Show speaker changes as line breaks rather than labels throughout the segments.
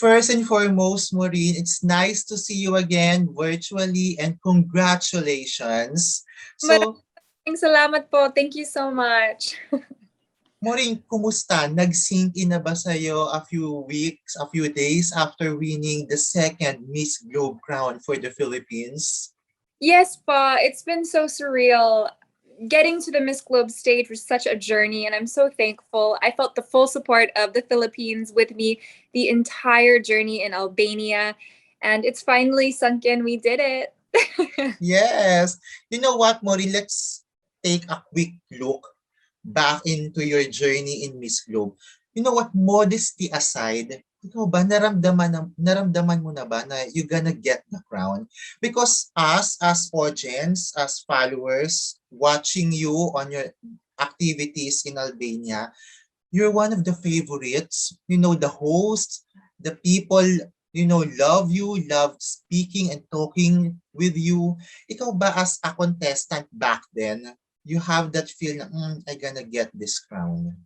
First and foremost, Maureen, it's nice to see you again virtually and congratulations. So,
Maraming salamat po. Thank you so much.
Maureen, kumusta? Nag-sink in na ba sa'yo a few weeks, a few days after winning the second Miss Globe crown for the Philippines?
Yes pa, it's been so surreal. Getting to the Miss Globe stage was such a journey, and I'm so thankful. I felt the full support of the Philippines with me the entire journey in Albania, and it's finally sunk in. We did it.
Yes. You know what, Maureen? Let's take a quick look back into your journey in Miss Globe. You know what, modesty aside, ikaw ba, naramdaman mo na ba na you're gonna get the crown? Because us, as audience, as followers, watching you on your activities in Albania, you're one of the favorites. You know, the hosts, the people, love you, love speaking and talking with you. Ikaw ba as a contestant back then, you have that feel na, I gonna get this crown?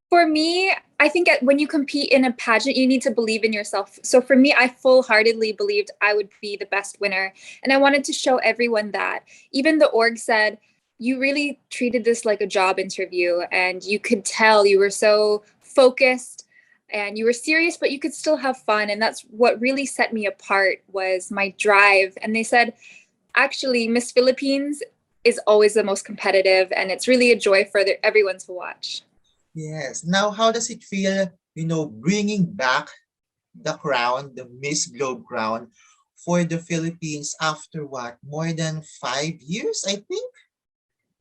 For me, I think when you compete in a pageant, you need to believe in yourself. So for me, I full-heartedly believed I would be the best winner. And I wanted to show everyone that. Even the org said, you really treated this like a job interview. And you could tell you were so focused and you were serious, but you could still have fun. And that's what really set me apart was my drive. And they said, actually, Miss Philippines is always the most competitive. And it's really a joy for everyone to watch.
Yes. Now, how does it feel, bringing back the crown, the Miss Globe crown for the Philippines after what? More than 5 years, I think?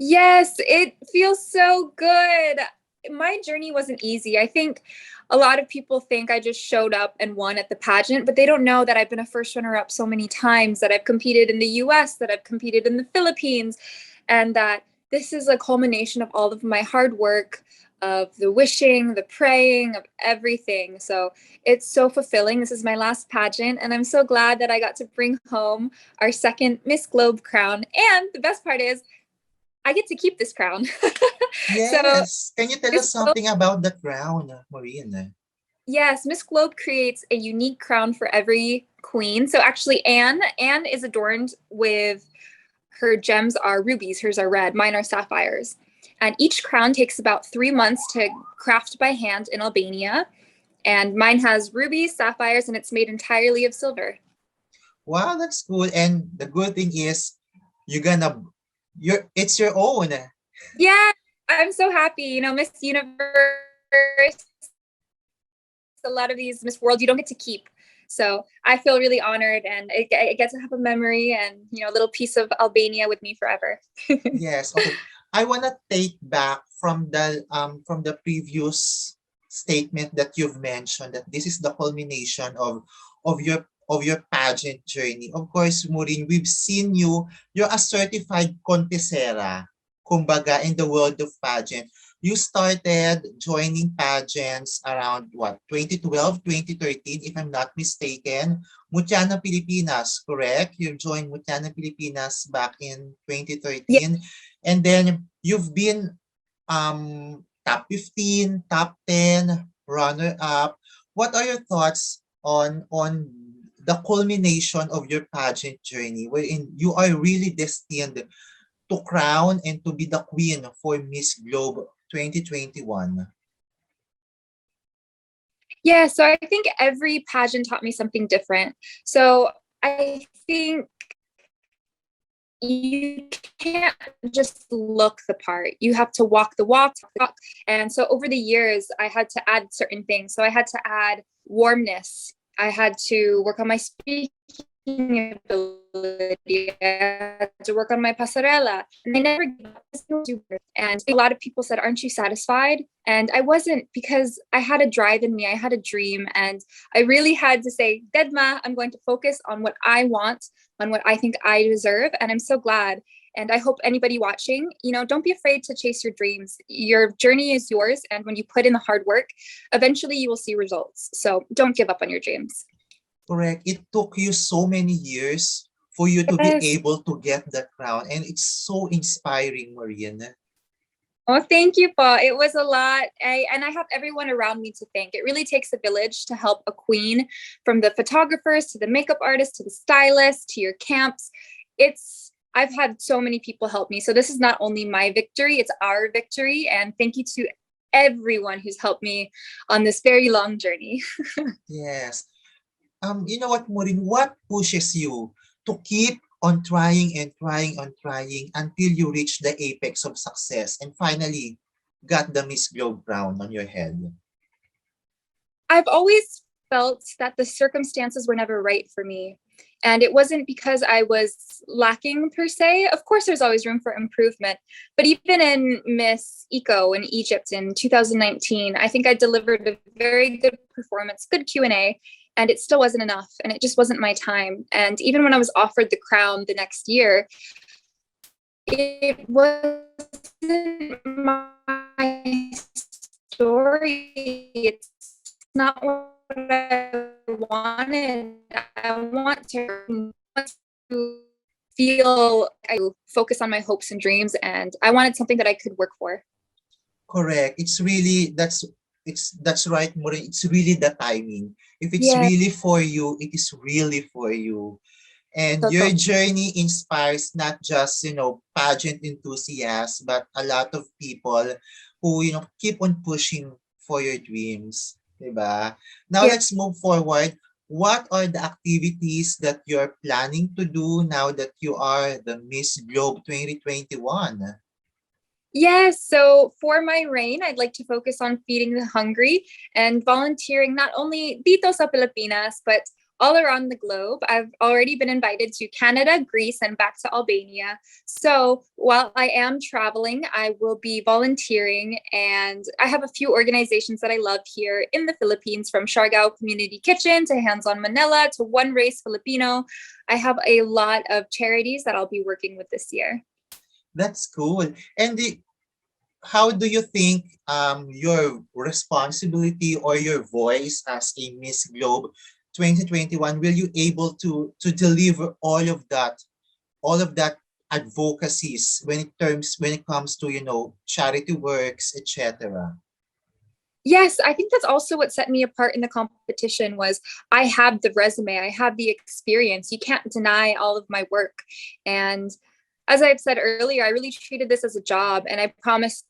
Yes, it feels so good. My journey wasn't easy. I think a lot of people think I just showed up and won at the pageant, but they don't know that I've been a first runner up so many times, that I've competed in the US, that I've competed in the Philippines, and that this is a culmination of all of my hard work, of the wishing, the praying, of everything. So it's so fulfilling. This is my last pageant, and I'm so glad that I got to bring home our second Miss Globe crown. And the best part is, I get to keep this crown. So
Yes. Can you tell
Miss
us
Globe,
something about the crown, Maureen?
yes, Miss Globe creates a unique crown for every queen. So actually, Anne is adorned with her gems are rubies. Hers are red. Mine are sapphires. And each crown takes about 3 months to craft by hand in Albania. And mine has rubies, sapphires, and it's made entirely of silver.
Wow, that's cool. And the good thing is, you're gonna, it's your own.
Yeah, I'm so happy. Miss Universe, a lot of these Miss World, you don't get to keep. So I feel really honored, and I get to have a memory and a little piece of Albania with me forever.
Yes. Okay. I wanna take back from the previous statement that you've mentioned that this is the culmination of your pageant journey. Of course, Maureen, we've seen you. You're a certified kontesera, kumbaga, in the world of pageant. You started joining pageants around what, 2012, 2013, if I'm not mistaken. Mutya Pilipinas, correct? You joined Mutya Pilipinas back in
Yeah.
2013. And then you've been top 15, top 10, runner-up. What are your thoughts on the culmination of your pageant journey wherein you are really destined to crown and to be the queen for Miss Globe 2021?
Yeah, so I think every pageant taught me something different. So I think you can't just look the part. You have to walk the walk, talk the talk. And so over the years, I had to add certain things. So I had to add warmness. I had to work on my speaking ability. I had to work on my pasarela. And I never gave up. And a lot of people said, "Aren't you satisfied?" And I wasn't, because I had a drive in me. I had a dream. And I really had to say, Dedma, I'm going to focus on what I want, on what I think I deserve. And I'm so glad. And I hope anybody watching, don't be afraid to chase your dreams. Your journey is yours. And when you put in the hard work, eventually you will see results. So don't give up on your dreams.
Correct. It took you so many years for you to be
Yes.
able to get the crown. And it's so inspiring, Mariana.
Oh, thank you, po. It was a lot. And I have everyone around me to thank. It really takes a village to help a queen, from the photographers to the makeup artists to the stylists to your camps. I've had so many people help me. So this is not only my victory, it's our victory. And thank you to everyone who's helped me on this very long journey.
Yes. You know what, Maureen, what pushes you to keep on trying and trying and trying until you reach the apex of success and finally got the Miss Globe crown on your head?
I've always felt that the circumstances were never right for me. And it wasn't because I was lacking per se. Of course, there's always room for improvement. But even in Miss Eco in Egypt in 2019, I think I delivered a very good performance, good Q&A, and it still wasn't enough. And it just wasn't my time. And even when I was offered the crown the next year, it wasn't my story. It's not what I wanted. I want to feel, I focus on my hopes and dreams, and I wanted something that I could work for.
Correct. It's really that's right, Maureen. It's really the timing. If it's
Yeah.
really for you, it is really for you. And
So,
your journey inspires not just, pageant enthusiasts, but a lot of people who, keep on pushing for your dreams. Diba? Now
yeah.
let's move forward. What are the activities that you're planning to do now that you are the Miss Globe 2021?
Yes, so for my reign, I'd like to focus on feeding the hungry and volunteering not only dito sa Pilipinas, but all around the globe. I've already been invited to Canada, Greece, and back to Albania. So while I am traveling, I will be volunteering, and I have a few organizations that I love here in the Philippines, from Siargao Community Kitchen to Hands on Manila to One Race Filipino. I have a lot of charities that I'll be working with this year.
That's cool. And how do you think your responsibility or your voice as a Miss Globe 2021 will you able to deliver all of that advocacies when it comes to charity works, etc.?
Yes, I think that's also what set me apart in the competition was I have the resume, I have the experience. You can't deny all of my work. And as I've said earlier, I really treated this as a job, and I promised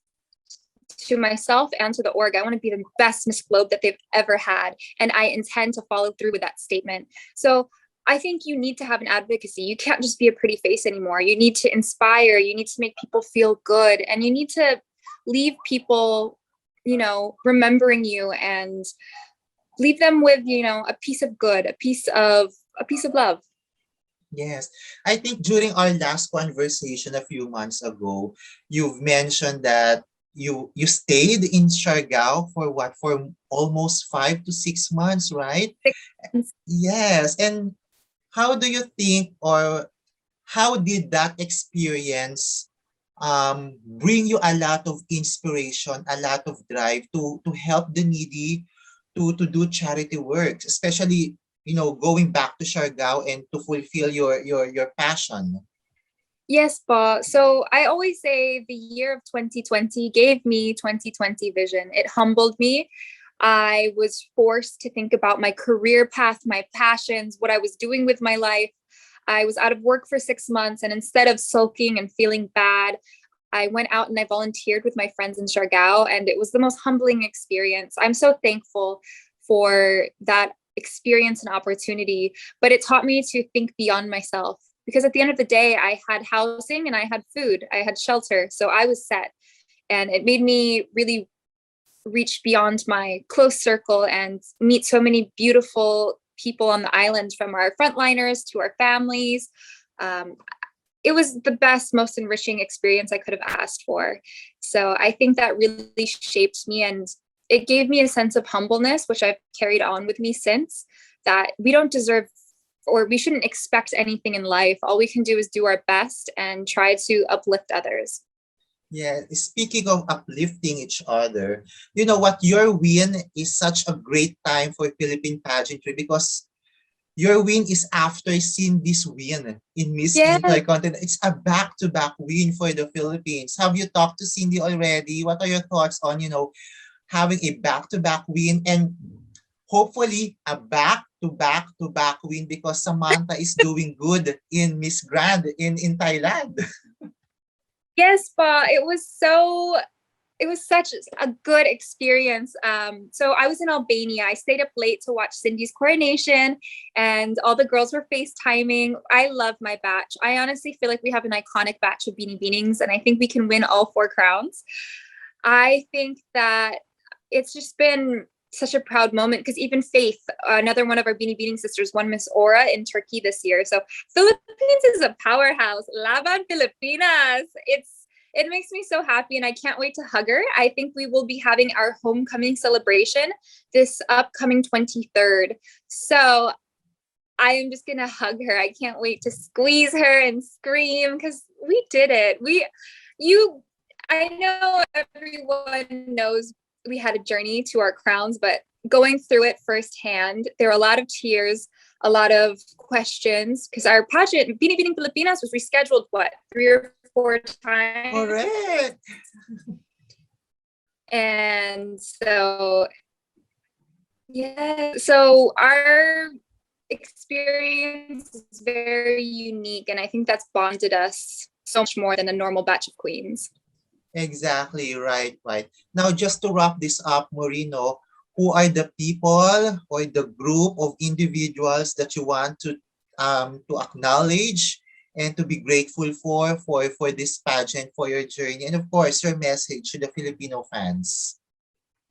to myself and to the org, I want to be the best Miss Globe that they've ever had. And I intend to follow through with that statement. So I think you need to have an advocacy. You can't just be a pretty face anymore. You need to inspire, you need to make people feel good, and you need to leave people, remembering you, and leave them with, a piece of good, a piece of love.
Yes. I think during our last conversation a few months ago, you've mentioned that you stayed in Siargao for what? For almost 5 to 6 months, right? Yes. And how do you think, or how did that experience bring you a lot of inspiration, a lot of drive to help the needy, to do charity work, especially going back to Siargao and to fulfill your passion?
Yes, pa. So I always say the year of 2020 gave me 2020 vision. It humbled me. I was forced to think about my career path, my passions, what I was doing with my life. I was out of work for 6 months, and instead of sulking and feeling bad, I went out and I volunteered with my friends in Siargao, and it was the most humbling experience. I'm so thankful for that experience and opportunity, but it taught me to think beyond myself, because at the end of the day, I had housing and I had food, I had shelter, so I was set. And it made me really reach beyond my close circle and meet so many beautiful people on the island, from our frontliners to our families. Um, it was the best, most enriching experience I could have asked for. So I think that really shaped me, and it gave me a sense of humbleness, which I've carried on with me since, that we don't deserve, or we shouldn't expect anything in life. All we can do is do our best and try to uplift others.
Yeah, speaking of uplifting each other, you know what? Your win is such a great time for Philippine pageantry because Your win is after Cindy's win in Miss
Yes.
Intercontinental. It's a back-to-back win for the Philippines. Have you talked to Cindy already? What are your thoughts on, having a back-to-back win and hopefully a back-to-back-to-back win because Samantha is doing good in Miss Grand in Thailand.
Yes, Pa. It was such a good experience. So I was in Albania. I stayed up late to watch Cindy's coronation, and all the girls were FaceTiming. I love my batch. I honestly feel like we have an iconic batch of Beanie Beanings, and I think we can win all 4 crowns. I think that it's just been such a proud moment because even Faith, another one of our Beanie Beating sisters, won Miss Aura in Turkey this year. So Philippines is a powerhouse. Laban Filipinas. It makes me so happy and I can't wait to hug her. I think we will be having our homecoming celebration this upcoming 23rd. So I am just going to hug her. I can't wait to squeeze her and scream because we did it. I know everyone knows we had a journey to our crowns, but going through it firsthand, there were a lot of tears, a lot of questions because our pageant, Beanie Beating Filipinas, was rescheduled, 3 or 4 times.
Correct.
And so, yeah, so our experience is very unique. And I think that's bonded us so much more than a normal batch of queens.
Exactly, right. Now, just to wrap this up, Moreno, who are the people or the group of individuals that you want to acknowledge and to be grateful for this pageant, for your journey, and of course, your message to the Filipino fans?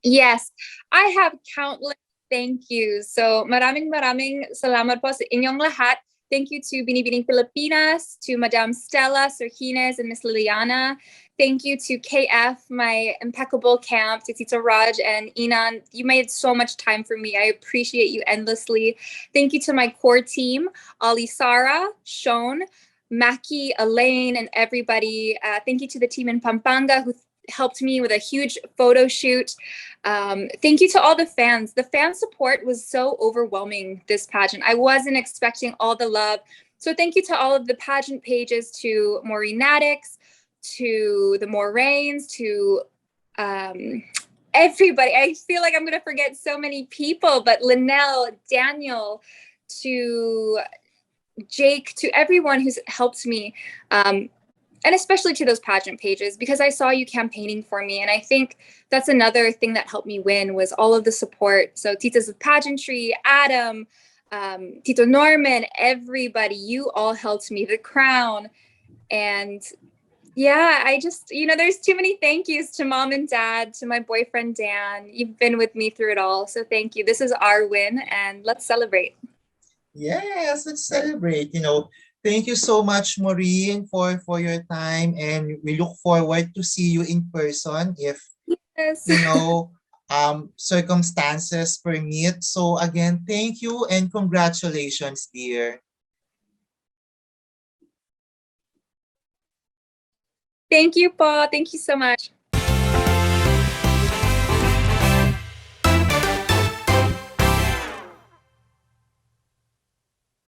Yes, I have countless thank yous. So maraming salamat po sa inyong lahat. Thank you to Binibining Filipinas, to Madam Stella, Sir Hines, and Miss Liliana. Thank you to KF, my impeccable camp, to Tita Raj and Inan. You made so much time for me. I appreciate you endlessly. Thank you to my core team, Ali Sara, Shone, Maki, Elaine, and everybody. Thank you to the team in Pampanga who helped me with a huge photo shoot. Thank you to all the fans. The fan support was so overwhelming this pageant. I wasn't expecting all the love. So thank you to all of the pageant pages, to Maureen Maddox, to the Moraines, to everybody. I feel like I'm going to forget so many people, but Linnell, Daniel, to Jake, to everyone who's helped me. And especially to those pageant pages, because I saw you campaigning for me. And I think that's another thing that helped me win was all of the support. So Titas of Pageantry, Adam, Tito Norman, everybody, you all helped me, the crown. And yeah, I just, there's too many thank yous to mom and dad, to my boyfriend, Dan. You've been with me through it all. So thank you. This is our win and let's celebrate.
Yes, let's celebrate. Thank you so much, Maureen, for your time, and we look forward to see you in person if
Yes.
circumstances permit. So again, thank you and congratulations, dear.
Thank you, Paul. Thank you so much.